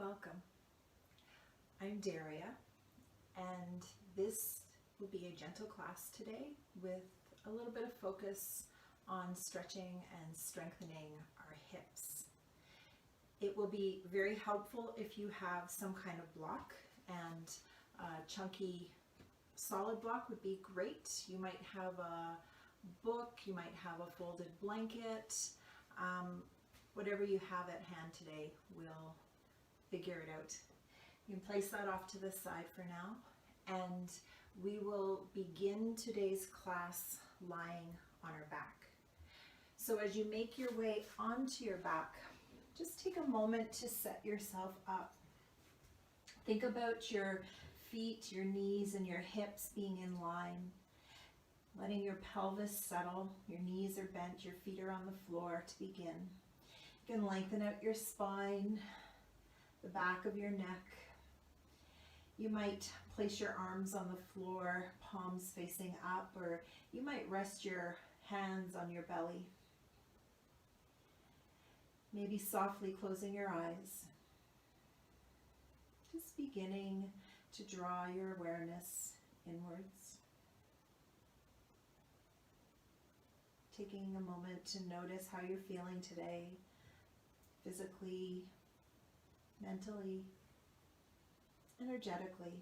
Welcome. I'm Darria, and this will be a gentle class today with a little bit of focus on stretching and strengthening our hips. It will be very helpful if you have some kind of block, and a chunky solid block would be great. You might have a book, you might have a folded blanket, whatever you have at hand today, we'll figure it out. You can place that off to the side for now, and we will begin today's class lying on our back. So as you make your way onto your back, just take a moment to set yourself up. Think about your feet, your knees, and your hips being in line, letting your pelvis settle. Your knees are bent, your feet are on the floor to begin. You can lengthen out your spine, the back of your neck. You might place your arms on the floor, palms facing up, or you might rest your hands on your belly. Maybe softly closing your eyes. Just beginning to draw your awareness inwards. Taking a moment to notice how you're feeling today, physically, mentally, energetically.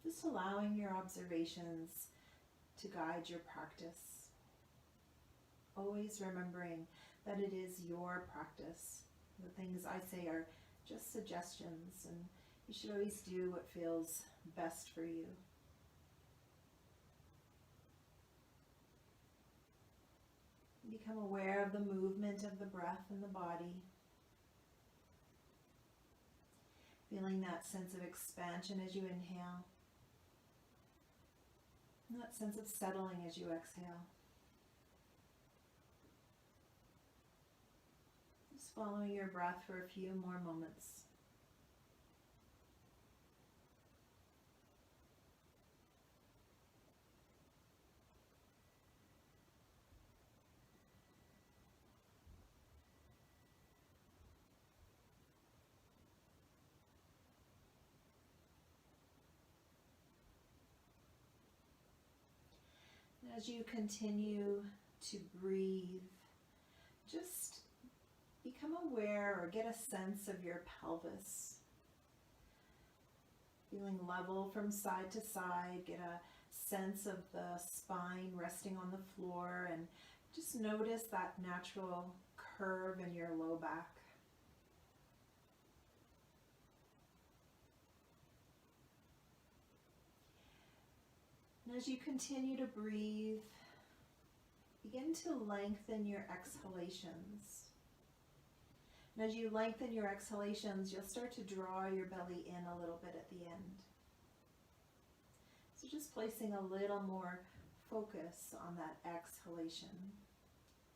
Just allowing your observations to guide your practice. Always remembering that it is your practice. The things I say are just suggestions, and you should always do what feels best for you. Become aware of the movement of the breath in the body. Feeling that sense of expansion as you inhale. And that sense of settling as you exhale. Just following your breath for a few more moments. As you continue to breathe, just become aware or get a sense of your pelvis. Feeling level from side to side, get a sense of the spine resting on the floor, and just notice that natural curve in your low back. And as you continue to breathe, begin to lengthen your exhalations. And as you lengthen your exhalations, you'll start to draw your belly in a little bit at the end. So just placing a little more focus on that exhalation.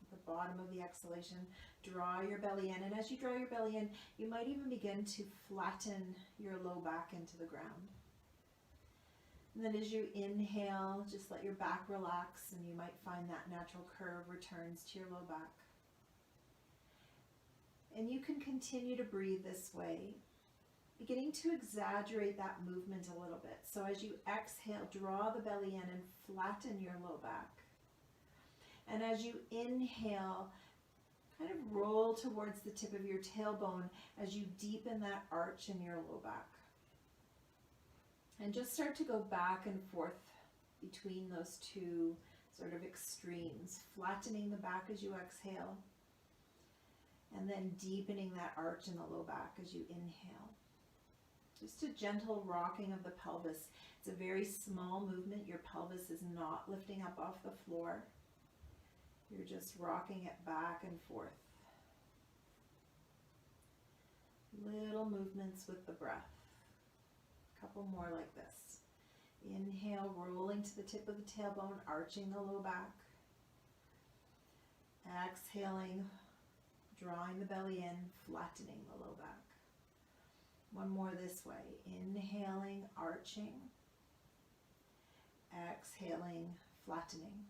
At the bottom of the exhalation, draw your belly in. And as you draw your belly in, you might even begin to flatten your low back into the ground. And then as you inhale, just let your back relax, and you might find that natural curve returns to your low back. And you can continue to breathe this way, beginning to exaggerate that movement a little bit. So as you exhale, draw the belly in and flatten your low back. And as you inhale, kind of roll towards the tip of your tailbone as you deepen that arch in your low back. And just start to go back and forth between those two sort of extremes, flattening the back as you exhale, and then deepening that arch in the low back as you inhale. Just a gentle rocking of the pelvis. It's a very small movement. Your pelvis is not lifting up off the floor. You're just rocking it back and forth. Little movements with the breath. Couple more like this. Inhale, rolling to the tip of the tailbone, arching the low back. Exhaling, drawing the belly in, flattening the low back. One more this way. Inhaling, arching. Exhaling, flattening.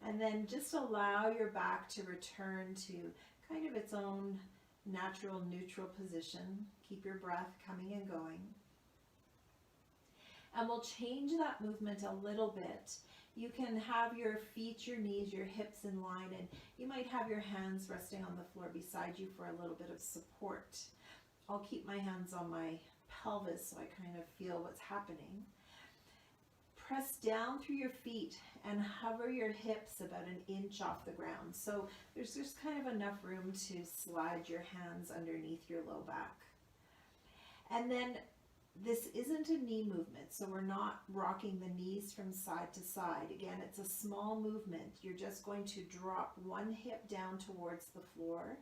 And then just allow your back to return to kind of its own natural neutral position. Keep your breath coming and going. And we'll change that movement a little bit. You can have your feet, your knees, your hips in line, and you might have your hands resting on the floor beside you for a little bit of support. I'll keep my hands on my pelvis so I kind of feel what's happening. Press down through your feet and hover your hips about an inch off the ground. So there's just kind of enough room to slide your hands underneath your low back. And then this isn't a knee movement, so we're not rocking the knees from side to side. Again, it's a small movement. You're just going to drop one hip down towards the floor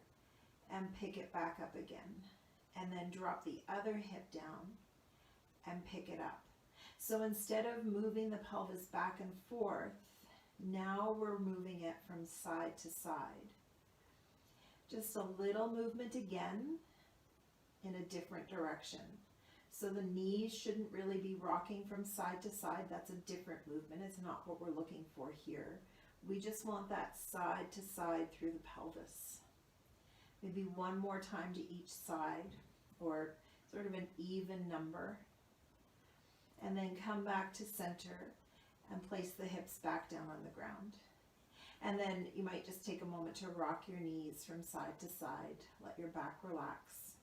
and pick it back up again. And then drop the other hip down and pick it up. So instead of moving the pelvis back and forth, now we're moving it from side to side. Just a little movement again in a different direction. So the knees shouldn't really be rocking from side to side. That's a different movement. It's not what we're looking for here. We just want that side to side through the pelvis. Maybe one more time to each side, or sort of an even number. And then come back to center and place the hips back down on the ground. And then you might just take a moment to rock your knees from side to side. Let your back relax.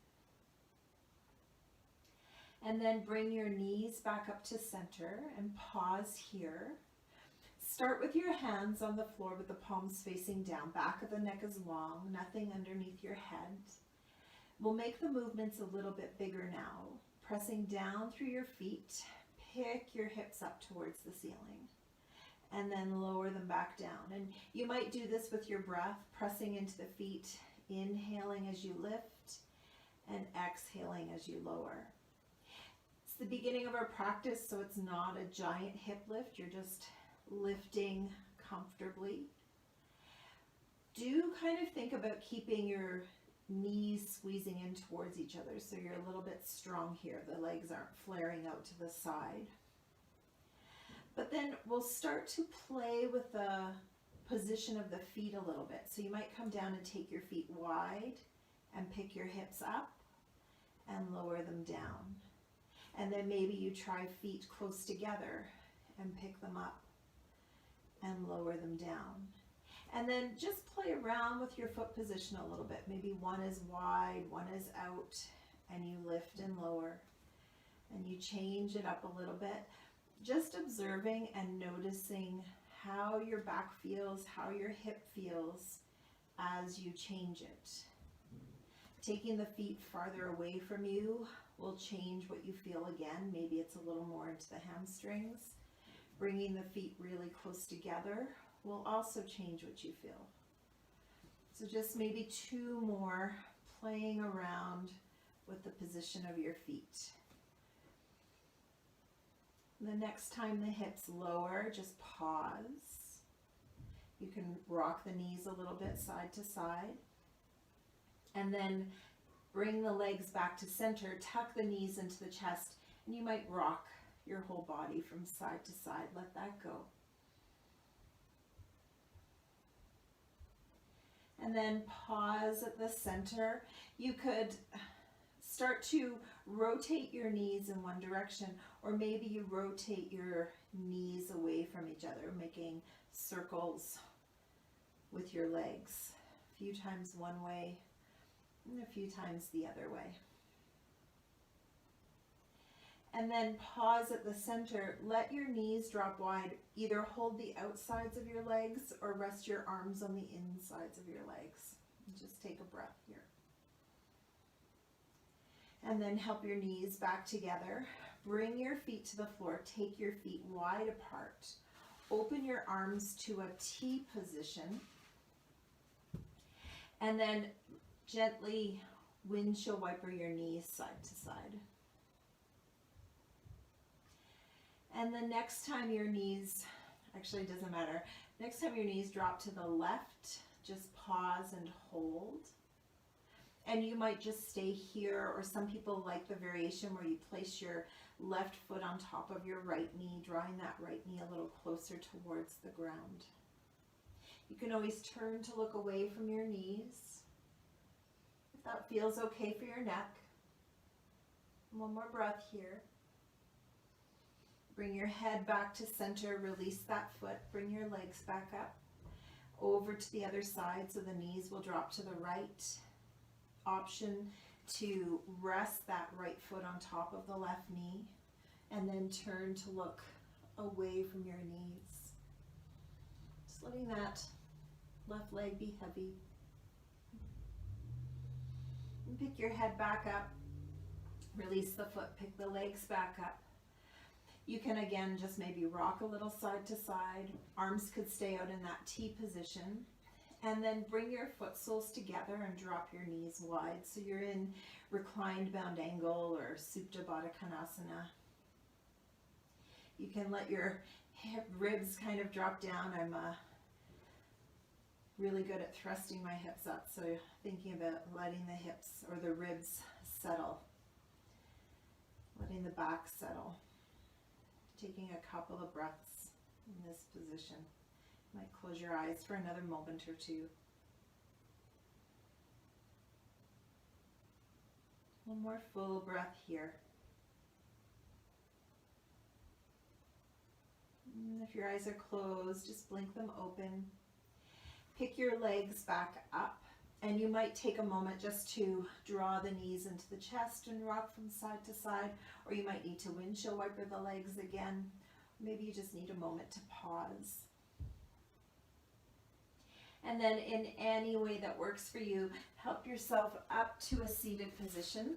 And then bring your knees back up to center and pause here. Start with your hands on the floor with the palms facing down. Back of the neck is long, nothing underneath your head. We'll make the movements a little bit bigger now. Pressing down through your feet, pick your hips up towards the ceiling. And then lower them back down. And you might do this with your breath, pressing into the feet, inhaling as you lift, and exhaling as you lower. It's the beginning of our practice, so it's not a giant hip lift. You're just lifting comfortably. Do kind of think about keeping your knees squeezing in towards each other so you're a little bit strong here. The legs aren't flaring out to the side. But then we'll start to play with the position of the feet a little bit. So you might come down and take your feet wide and pick your hips up and lower them down. And then maybe you try feet close together and pick them up and lower them down. And then just play around with your foot position a little bit. Maybe one is wide, one is out, and you lift and lower. And you change it up a little bit. Just observing and noticing how your back feels, how your hip feels as you change it. Taking the feet farther away from you will change what you feel again. Maybe it's a little more into the hamstrings. Bringing the feet really close together will also change what you feel. So just maybe two more, playing around with the position of your feet. The next time the hips lower, just pause. You can rock the knees a little bit side to side. And then bring the legs back to center, tuck the knees into the chest, and you might rock your whole body from side to side. Let that go. And then pause at the center. You could start to rotate your knees in one direction, or maybe you rotate your knees away from each other, making circles with your legs. A few times one way and a few times the other way. And then pause at the center. Let your knees drop wide. Either hold the outsides of your legs or rest your arms on the insides of your legs. Just take a breath here. And then help your knees back together. Bring your feet to the floor. Take your feet wide apart. Open your arms to a T position. And then gently windshield wiper your knees side to side. And the next time your knees, actually it doesn't matter, next time your knees drop to the left, just pause and hold. And you might just stay here, or some people like the variation where you place your left foot on top of your right knee, drawing that right knee a little closer towards the ground. You can always turn to look away from your knees. That feels okay for your neck. One more breath here. Bring your head back to center, release that foot, bring your legs back up, over to the other side so the knees will drop to the right. Option to rest that right foot on top of the left knee and then turn to look away from your knees. Just letting that left leg be heavy. And pick your head back up, release the foot, pick the legs back up. You can again just maybe rock a little side to side. Arms could stay out in that T position. And then bring your foot soles together and drop your knees wide. So you're in reclined bound angle or Supta Baddha Konasana. You can let your hip ribs kind of drop down. I'm really good at thrusting my hips up. So thinking about letting the hips or the ribs settle. Letting the back settle. Taking a couple of breaths in this position. You might close your eyes for another moment or two. One more full breath here. And if your eyes are closed, just blink them open. Pick your legs back up, and you might take a moment just to draw the knees into the chest and rock from side to side, or you might need to windshield wiper the legs again. Maybe you just need a moment to pause. And then in any way that works for you, help yourself up to a seated position.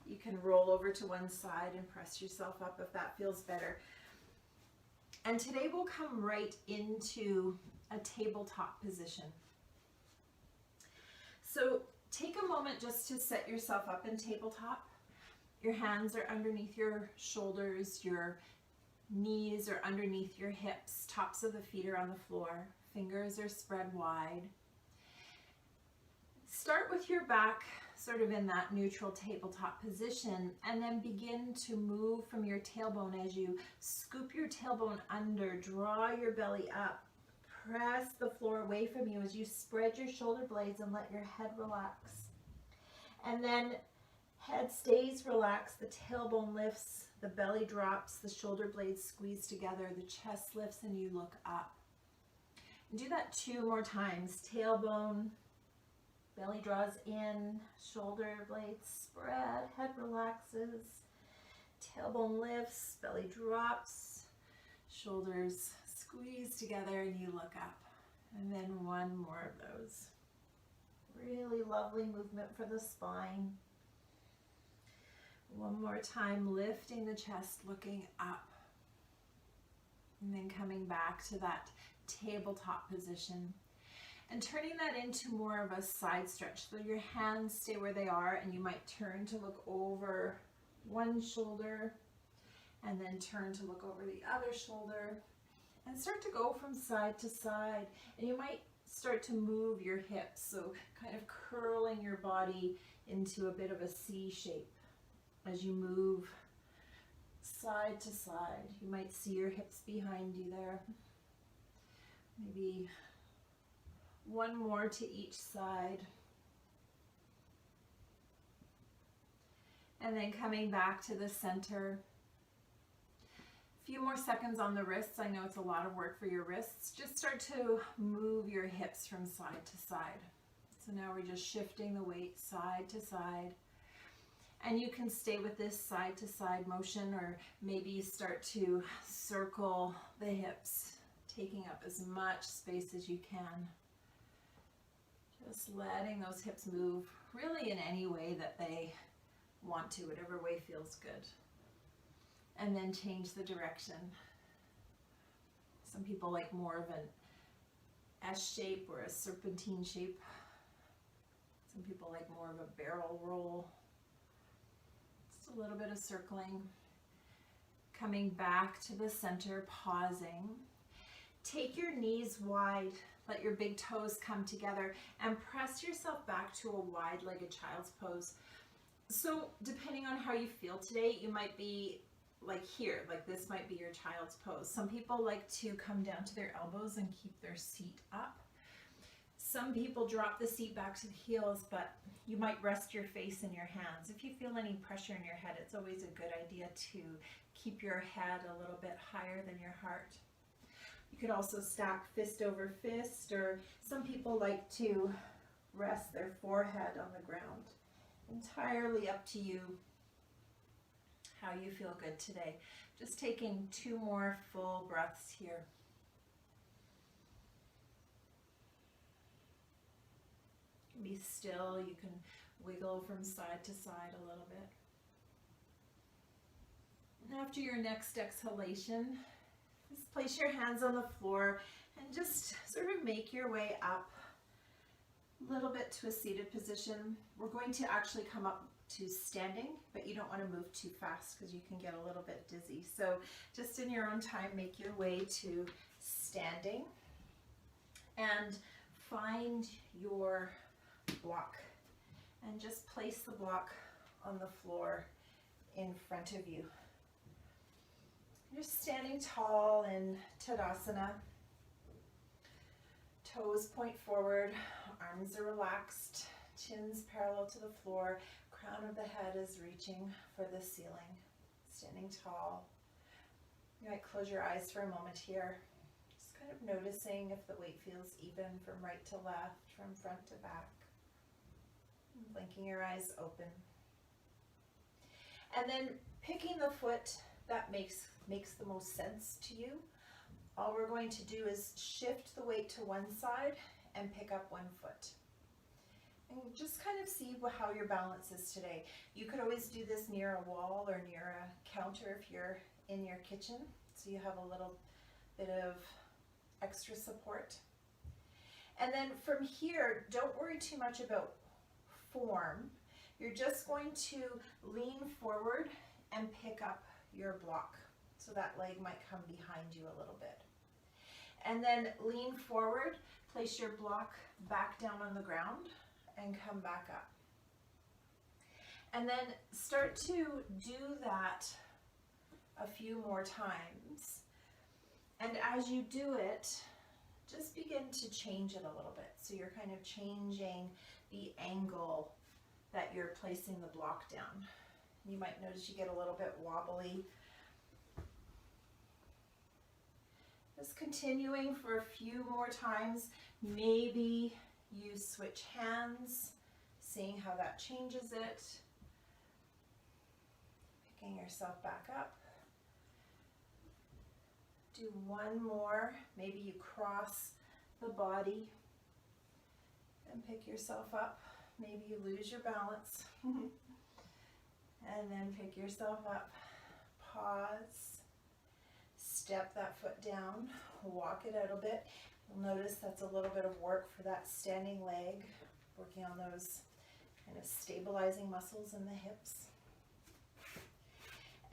You can roll over to one side and press yourself up if that feels better. And today we'll come right into a tabletop position. So take a moment just to set yourself up in tabletop. Your hands are underneath your shoulders, your knees are underneath your hips, tops of the feet are on the floor, fingers are spread wide. Start with your back sort of in that neutral tabletop position, and then begin to move from your tailbone as you scoop your tailbone under, draw your belly up, press the floor away from you as you spread your shoulder blades and let your head relax. And then head stays relaxed, the tailbone lifts, the belly drops, the shoulder blades squeeze together, the chest lifts and you look up. And do that 2 more times. Tailbone, belly draws in, shoulder blades spread, head relaxes, tailbone lifts, belly drops, shoulders squeeze together and you look up. And then 1 more of those. Really lovely movement for the spine. 1 more time, lifting the chest, looking up. And then coming back to that tabletop position. And turning that into more of a side stretch. So your hands stay where they are and you might turn to look over one shoulder and then turn to look over the other shoulder. And start to go from side to side. And you might start to move your hips, so kind of curling your body into a bit of a C shape as you move side to side. You might see your hips behind you there. Maybe 1 more to each side. And then coming back to the center. Few more seconds on the wrists. I know it's a lot of work for your wrists. Just start to move your hips from side to side. So now we're just shifting the weight side to side. And you can stay with this side to side motion, or maybe start to circle the hips, taking up as much space as you can. Just letting those hips move really in any way that they want to, whatever way feels good. And then change the direction. Some people like more of an S shape or a serpentine shape. Some people like more of a barrel roll. Just a little bit of circling. Coming back to the center, pausing. Take your knees wide. Let your big toes come together and press yourself back to a wide-legged child's pose. So depending on how you feel today, you might be like here, like this might be your child's pose. Some people like to come down to their elbows and keep their seat up. Some people drop the seat back to the heels, but you might rest your face in your hands. If you feel any pressure in your head, it's always a good idea to keep your head a little bit higher than your heart. You could also stack fist over fist, or some people like to rest their forehead on the ground. Entirely up to you how you feel good today. Just taking 2 more full breaths here. Be still. You can wiggle from side to side a little bit. And after your next exhalation, just place your hands on the floor and just sort of make your way up a little bit to a seated position. We're going to actually come up to standing, but you don't want to move too fast because you can get a little bit dizzy. So just in your own time, make your way to standing and find your block and just place the block on the floor in front of you. You're standing tall in Tadasana. Toes point forward, arms are relaxed, chins parallel to the floor, crown of the head is reaching for the ceiling. Standing tall. You might close your eyes for a moment here. Just kind of noticing if the weight feels even from right to left, from front to back. Blinking your eyes open. And then picking the foot that makes the most sense to you. All we're going to do is shift the weight to one side and pick up one foot. And just kind of see how your balance is today. You could always do this near a wall or near a counter if you're in your kitchen, so you have a little bit of extra support. And then from here, don't worry too much about form. You're just going to lean forward and pick up your block. So that leg might come behind you a little bit. And then lean forward, place your block back down on the ground and come back up. And then start to do that a few more times. And as you do it, just begin to change it a little bit. So you're kind of changing the angle that you're placing the block down. You might notice you get a little bit wobbly. Just continuing for a few more times. Maybe you switch hands, seeing how that changes it. Picking yourself back up. Do one more. Maybe you cross the body and pick yourself up. Maybe you lose your balance. And then pick yourself up. Pause. Step that foot down, walk it out a bit. You'll notice that's a little bit of work for that standing leg, working on those kind of stabilizing muscles in the hips.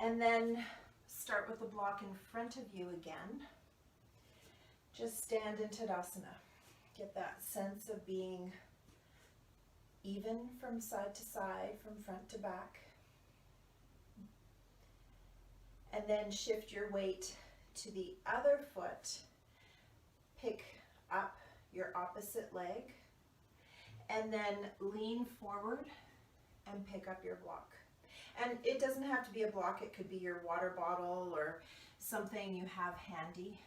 And then start with the block in front of you again. Just stand in Tadasana. Get that sense of being even from side to side, from front to back. And then shift your weight to the other foot, pick up your opposite leg, and then lean forward and pick up your block. And it doesn't have to be a block, it could be your water bottle or something you have handy.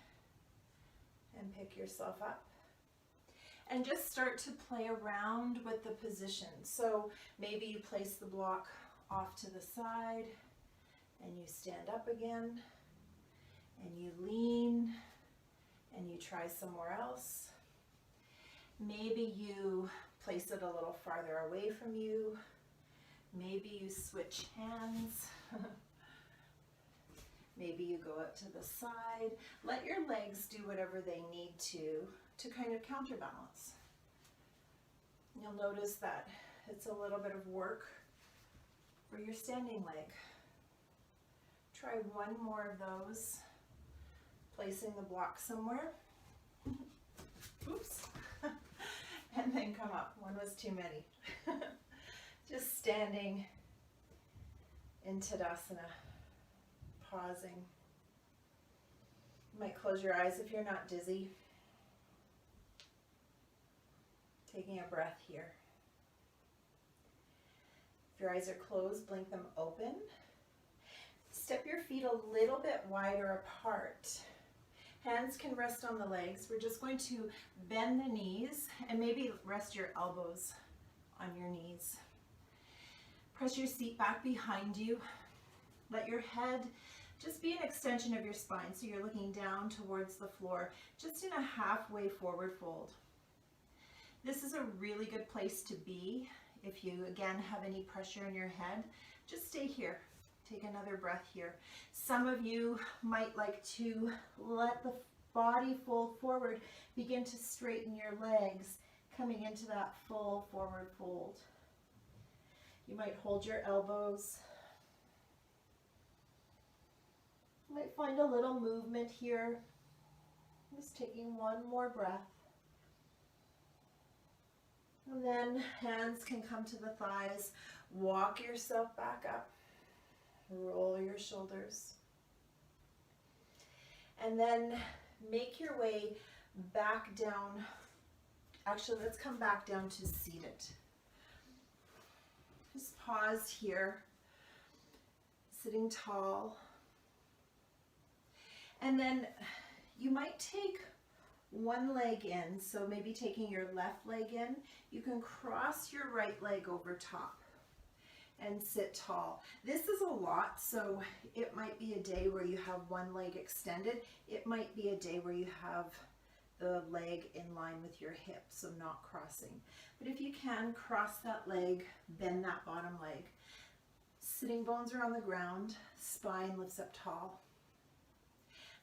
And pick yourself up. And just start to play around with the position. So maybe you place the block off to the side and you stand up again. And you lean, and you try somewhere else. Maybe you place it a little farther away from you. Maybe you switch hands. Maybe you go out to the side. Let your legs do whatever they need to kind of counterbalance. You'll notice that it's a little bit of work for your standing leg. Try one more of those. Placing the block somewhere. Oops. And then come up. One was too many. Just standing in Tadasana. Pausing. You might close your eyes if you're not dizzy. Taking a breath here. If your eyes are closed, blink them open. Step your feet a little bit wider apart. Hands can rest on the legs. We're just going to bend the knees and maybe rest your elbows on your knees. Press your seat back behind you. Let your head just be an extension of your spine, so you're looking down towards the floor, just in a halfway forward fold. This is a really good place to be. If you, again, have any pressure in your head, just stay here. Take another breath here. Some of you might like to let the body fold forward, begin to straighten your legs, coming into that full forward fold. You might hold your elbows. You might find a little movement here. Just taking one more breath. And then hands can come to the thighs. Walk yourself back up. Roll your shoulders. And then make your way back down. Actually, let's come back down to seated. Just pause here, sitting tall. And then you might take one leg in, so maybe taking your left leg in, you can cross your right leg over top and sit tall. This is a lot, so it might be a day where you have one leg extended. It might be a day where you have the leg in line with your hip, so not crossing. But if you can, cross that leg, bend that bottom leg. Sitting bones are on the ground, spine lifts up tall.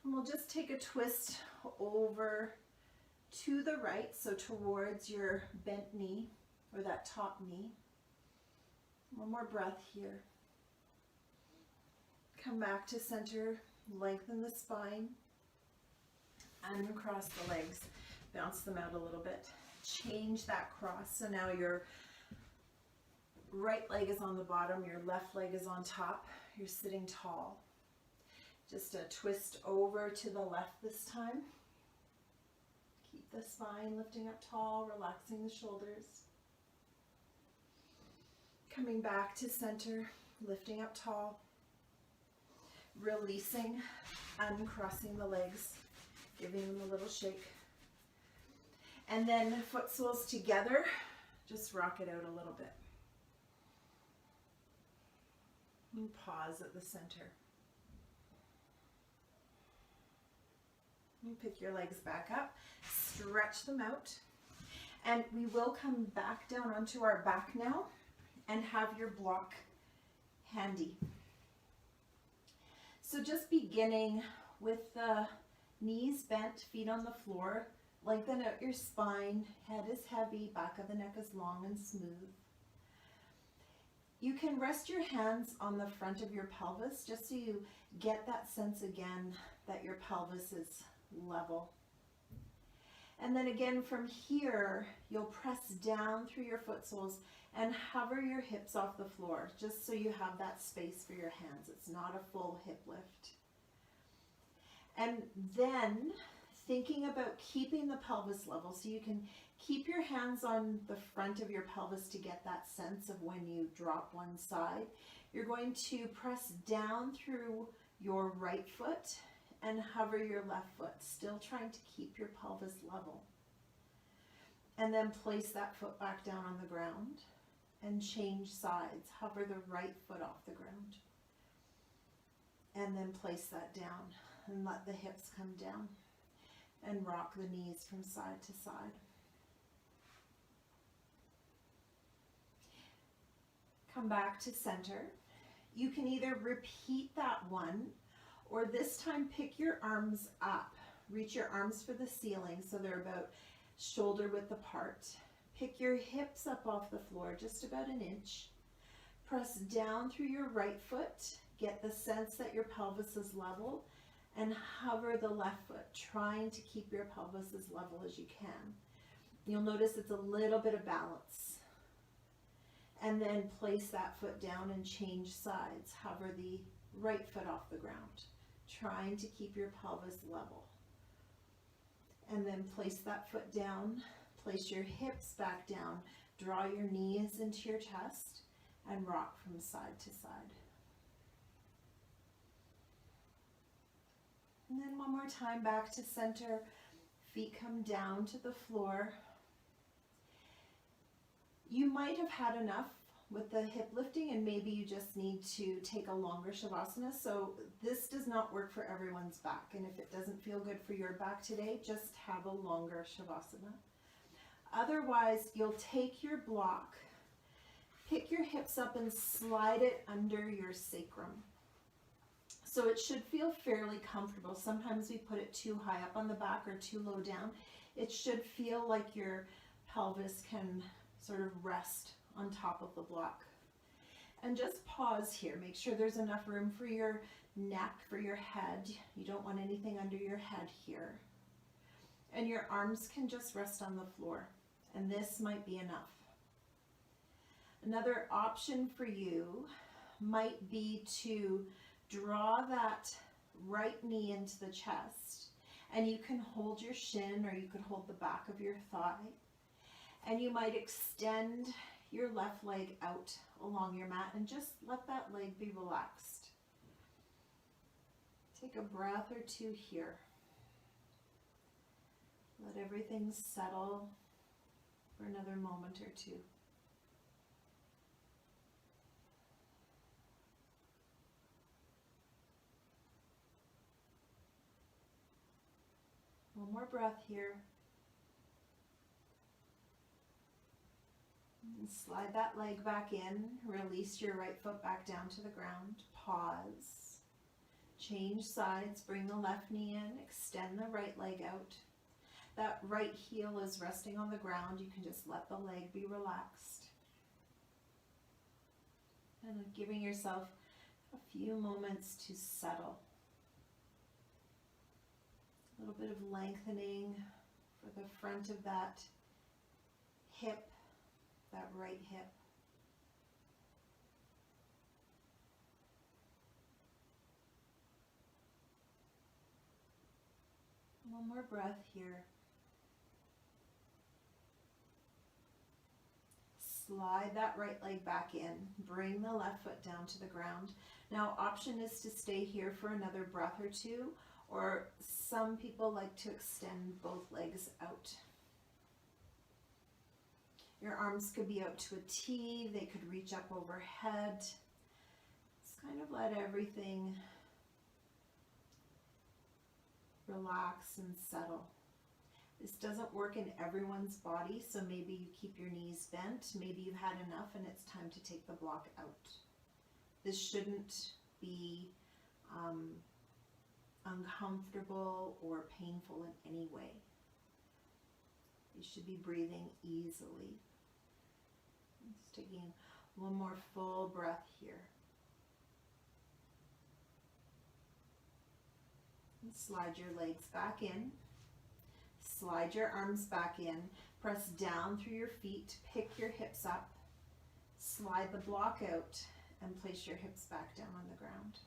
And we'll just take a twist over to the right, so towards your bent knee or that top knee. One more breath here. Come back to center, lengthen the spine, and uncross the legs. Bounce them out a little bit. Change that cross, so now your right leg is on the bottom, your left leg is on top. You're sitting tall. Just a twist over to the left this time. Keep the spine lifting up tall, relaxing the shoulders. Coming back to center, lifting up tall. Releasing, uncrossing the legs, giving them a little shake. And then foot soles together, just rock it out a little bit. And pause at the center. And pick your legs back up, stretch them out, and we will come back down onto our back now and have your block handy. So just beginning with the knees bent, feet on the floor, lengthen out your spine, head is heavy, back of the neck is long and smooth. You can rest your hands on the front of your pelvis just so you get that sense again that your pelvis is level. And then again from here, you'll press down through your foot soles and hover your hips off the floor, just so you have that space for your hands. It's not a full hip lift. And then thinking about keeping the pelvis level, so you can keep your hands on the front of your pelvis to get that sense of when you drop one side. You're going to press down through your right foot and hover your left foot, still trying to keep your pelvis level. And then place that foot back down on the ground and change sides. Hover the right foot off the ground. And then place that down and let the hips come down and rock the knees from side to side. Come back to center. You can either repeat that one, or this time pick your arms up. Reach your arms for the ceiling so they're about shoulder width apart. Pick your hips up off the floor just about an inch. Press down through your right foot. Get the sense that your pelvis is level, and hover the left foot, trying to keep your pelvis as level as you can. You'll notice it's a little bit of balance. And then place that foot down and change sides. Hover the right foot off the ground, trying to keep your pelvis level. And then place that foot down, Place your hips back down. Draw your knees into your chest and rock from side to side. And then one more time back to center. Feet come down to the floor. You might have had enough with the hip lifting and maybe you just need to take a longer Shavasana. So this does not work for everyone's back. And if it doesn't feel good for your back today, just have a longer Shavasana. Otherwise, you'll take your block, pick your hips up and slide it under your sacrum. So it should feel fairly comfortable. Sometimes we put it too high up on the back or too low down. It should feel like your pelvis can sort of rest on top of the block. And just pause here. Make sure there's enough room for your neck, for your head. You don't want anything under your head here. And your arms can just rest on the floor. And this might be enough. Another option for you might be to draw that right knee into the chest. And you can hold your shin or you could hold the back of your thigh. And you might extend your left leg out along your mat and just let that leg be relaxed. Take a breath or two here. Let everything settle for another moment or two. One more breath here. And slide that leg back in. Release your right foot back down to the ground. Pause. Change sides. Bring the left knee in. Extend the right leg out. That right heel is resting on the ground. You can just let the leg be relaxed. And giving yourself a few moments to settle. A little bit of lengthening for the front of that hip, that right hip. One more breath here. Slide that right leg back in. Bring the left foot down to the ground. Now, option is to stay here for another breath or two, or some people like to extend both legs out. Your arms could be out to a T. They could reach up overhead. Just kind of let everything relax and settle. This doesn't work in everyone's body, so maybe you keep your knees bent. Maybe you've had enough and it's time to take the block out. This shouldn't be uncomfortable or painful in any way. You should be breathing easily. Just taking one more full breath here. And slide your legs back in. Slide your arms back in. Press down through your feet. Pick your hips up. Slide the block out and place your hips back down on the ground.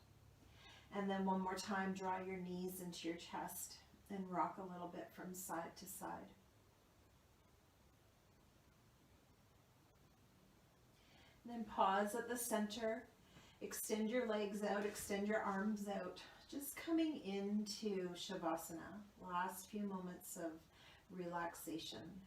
And then one more time, draw your knees into your chest and rock a little bit from side to side. Then pause at the center. Extend your legs out, extend your arms out. Just coming into Shavasana. Last few moments of relaxation.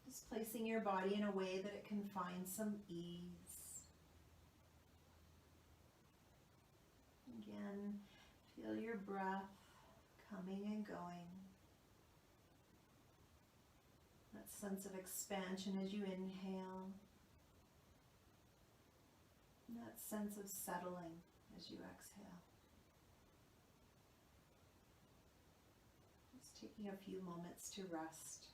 Just placing your body in a way that it can find some ease. Again, feel your breath coming and going. That sense of expansion as you inhale. And that sense of settling as you exhale. Just taking a few moments to rest.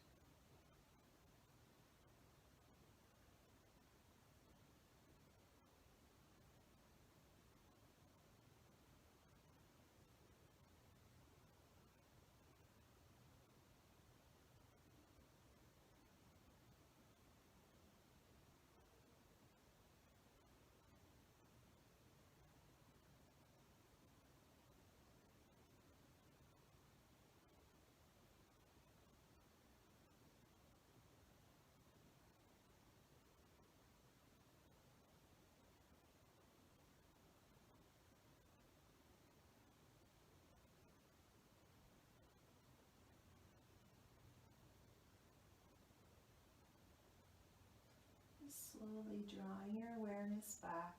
Slowly drawing your awareness back.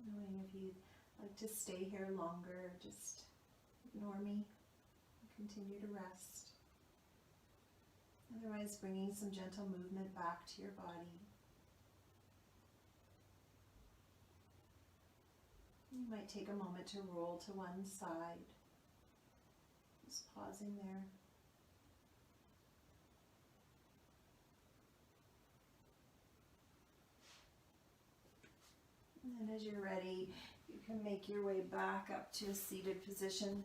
Knowing if you'd like to stay here longer, just ignore me and continue to rest. Otherwise, bringing some gentle movement back to your body. You might take a moment to roll to one side. Just pausing there. And then as you're ready, you can make your way back up to a seated position.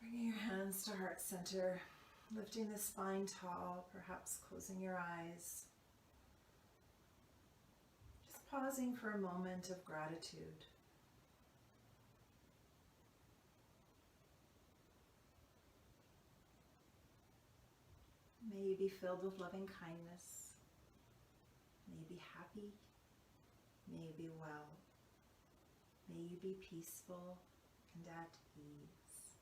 Bringing your hands to heart center, lifting the spine tall, perhaps closing your eyes. Just pausing for a moment of gratitude. May you be filled with loving kindness. May you be happy. May you be well. May you be peaceful and at ease.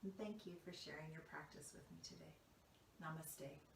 And thank you for sharing your practice with me today. Namaste.